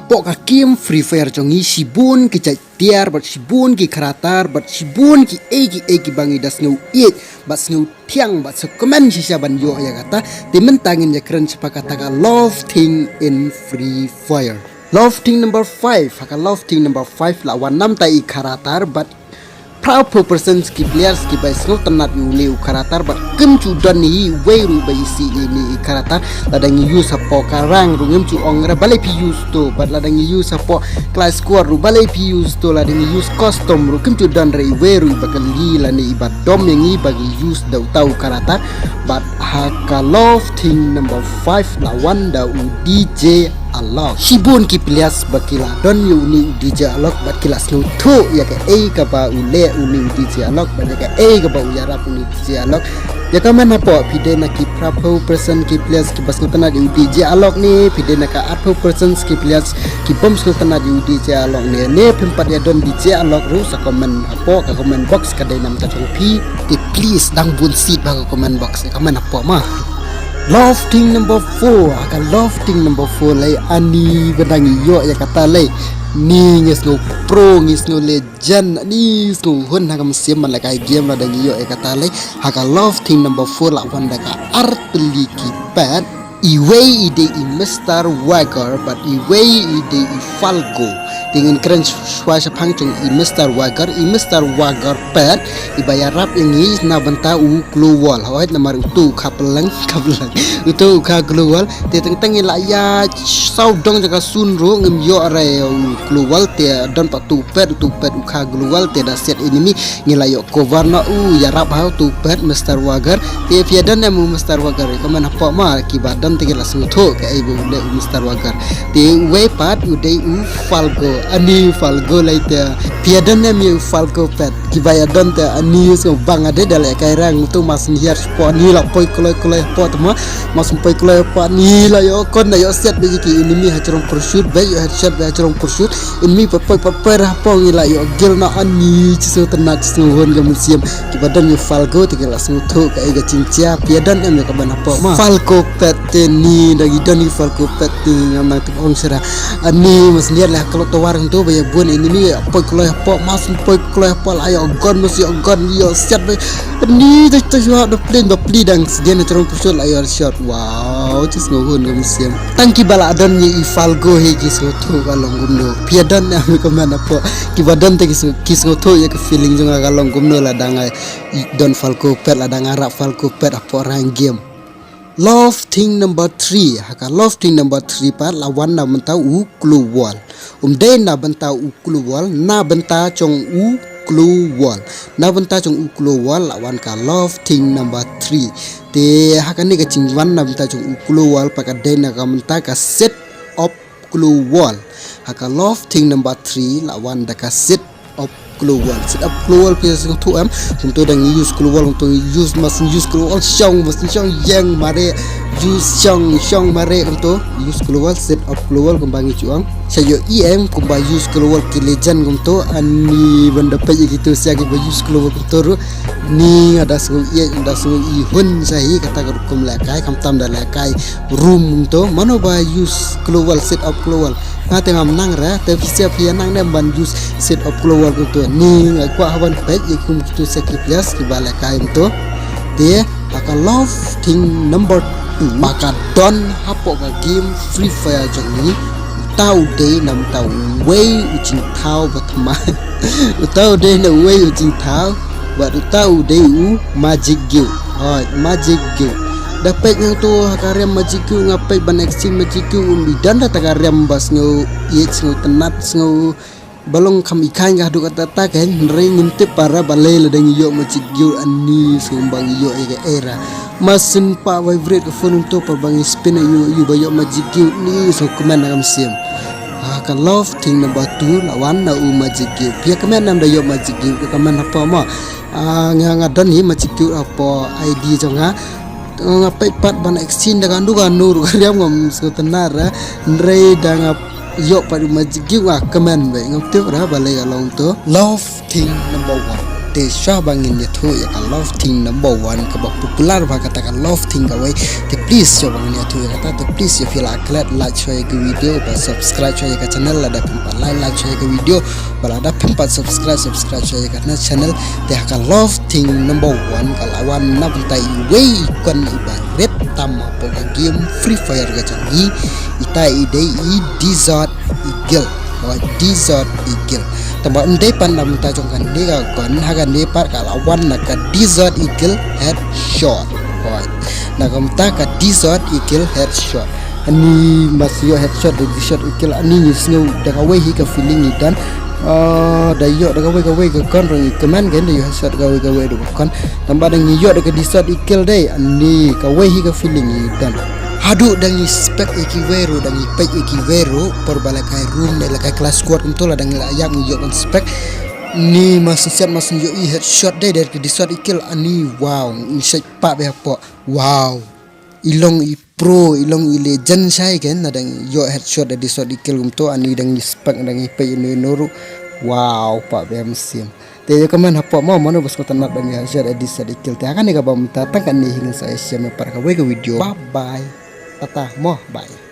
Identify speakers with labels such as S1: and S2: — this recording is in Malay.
S1: Pok game Freefire jongi sibun ki tiar bat sibun ki karatar bat sibun ki egi bangi das ngau bat ngau tiang bat sekomen sisa ban yo ya kata dimentangin ya keren sepakata ka love thing in Freefire. Love thing number 5 haka love thing number 5 la wanam tai karatar bat proud person ki players ki by snow tanat yu leu karatar ba kem chu dan ni weiru by si ni karatar ladang use apo karang rungem chu ong ra balai pi use to but ladang use apo class squad ru balai pi use to ladang use custom ru kem chu dan rei weiru bakali la ni ibat dom yang i bagi use dau tau karatar but haka love thing number 5 la wanda u DJ alok sibun ki players bakila don yu ni DJ alok bat kilas nu thu ya ka ka ba ule uni DJ alok ba ka ka ba uyara uni DJ alok ya ka mana po pide na ki prapo person ki players ki bas ngutana di DJ alok ni pide na ka apo person ki players ki bom ngutana di DJ alok ni ne pempat ya don DJ alok ru sa comment apo ka comment box ka dai nam ta pi please dang bun seat ba ka comment box ka mana po ma. Love thing number 4 akan love thing number 4 lai ani bendangi yo ya kata lai ni ngesno pro ngesno legend ni sno hon hagam siam la kai game la dangi yo ya kata lai haka love thing number 4 la wanda ka artli ki pad iway ide i Mr. Wagger but iway ide i Falco dengan keren swasa pangtung i Mr. Wagger pad ibayar rap ini na banta u global hawait na maru tu kapelang itu ka global te teng la ya sau dong jaga sunro ngem yo are global te don pa tu pad u ka global te da set enemy ngila yo cover na u ya rap ha tu pad Mr. Wagger te fiadan na mu Mr. Wagger ka mana pa ma ki badan te la sutho ka ibu de Mr. Wagger te we pad u de u Falco ani Falco laita piadan na mi Falco pad ki bayadon te ani so bang ade dale kai rang tu mas niar spot ni la poi koloi pot ma mas poi koloi pot ni la yo kon na yo set be ki enemy ha chorong pursuit be yo headshot be chorong pursuit enemy poi ra po ni la yo gil na ani chiso tenat sno hon ga museum ki badan yo Falco te la sno tho ka ga cincia piadan em ka ban apa ma Falco pet ni dagi doni Falco pet ni ngam tu ong sera ani mas niar la kalau to warang tu be bun enemy poi koloi pot mas poi koloi pot la yo gon masih gon yo set ni tu yo the plane dang dia na terong pusat la yo shot wow cis ngohon ngam siam tangki bala don ni Falco he kis ngotho kalong gumno piadan na ko man apa ki badan te kis ngotho ya ke feeling jong kalong gumno la dang don Falco pet la dang arab Falco pet apa orang game. Love thing number 3 haka love thing number 3 par lawan na benta u kluwal de na benta u kluwal na benta chong u kluwal na benta chong u kluwal lawan ka love thing number 3 te haka ni ka chingwan na benta chong u kluwal paka de na ka benta ka set of kluwal haka love thing number 3 lawan da ka set of global set up global piyas ng tuam untuk dang use global untuk use global syong yang mare use syong mare untuk use global set up global kembangi cuang saya em kumba use global ki legend untuk ani benda pe gitu saya ki use global untuk ni ada so i hun sahi kata kum lakai kamtam da lakai room untuk mano ba use global set up global na tengah menang ra tapi siap dia nang nem ban use set up global untuk ni aku hawan pet ikum gitu sekilas ki balakai untuk dia akan love thing number 2 maka don hapo ka game Free Fire jongi tau de nam tau way ucing tau batma tau de na way ucing tau baru tau de u magic game magic game dapat yang tu karya magic game ngapai ban extreme magic game dan data karya bas ngau ngau tenat ngau balong kam ikan ga du kata ta kan ring ngintip para balai ladang yo magic game ani sumbang yo era masin pa vibrate ke phone untuk perbangi spin you bayo magic game ni so komen agam sim akan love thing number 2 lawan na u magic game pia komen nam da yo magic game ke komen apa ma ngadon ni magic game apa ID jonga ngapai pat ban exchange dengan duga nur kaliam ngom so tenar ndrei dang yo pada magic game kemen bae ngom tu ra balai along tu love thing number 1 te syah bangin ya tu ya kan love thing number 1 ka popular ba kata kan love thing ka wai te please syah bangin ya tu ya kata te please ya feel aklat like show ke video ba subscribe show ke channel ada pempat like show ke video bala ada pempat subscribe show ke channel te kan love thing number 1 kalawan na bentai wei kon ibaret tama po game Free Fire ka changi ita ide i desert eagle wa desert eagle tambah ndai pandam ta jongkan ni ga gon hagan ni par kalawan na ka desert eagle headshot right na kamta ka desert eagle headshot ani masio headshot desert eagle ani nyusngu daga we hi ka feeling dan dayo daga we ka kon rongi keman gen dayo headshot ga we do kon tambah dang yo daga desert eagle dai ani ka we hi ka feeling dan hadu dangi spek ekiwero dangi pek ekiwero por balakai room de lakai class squad untuk la dangi ayam yo kan spek ni masun siap masun yo i headshot dai dari di shot kill ani wow inside pa be apa wow ilong i pro ilong i legend sai kan dangi yo headshot dari shot kill untuk ani dangi spek dangi pek ini noru wow pa be mesin te kaman apa mau mana bos kota nak dangi headshot dari shot kill te akan ni ka bam ta kan ni hingga saya siap para ka video bye bye tata moh bye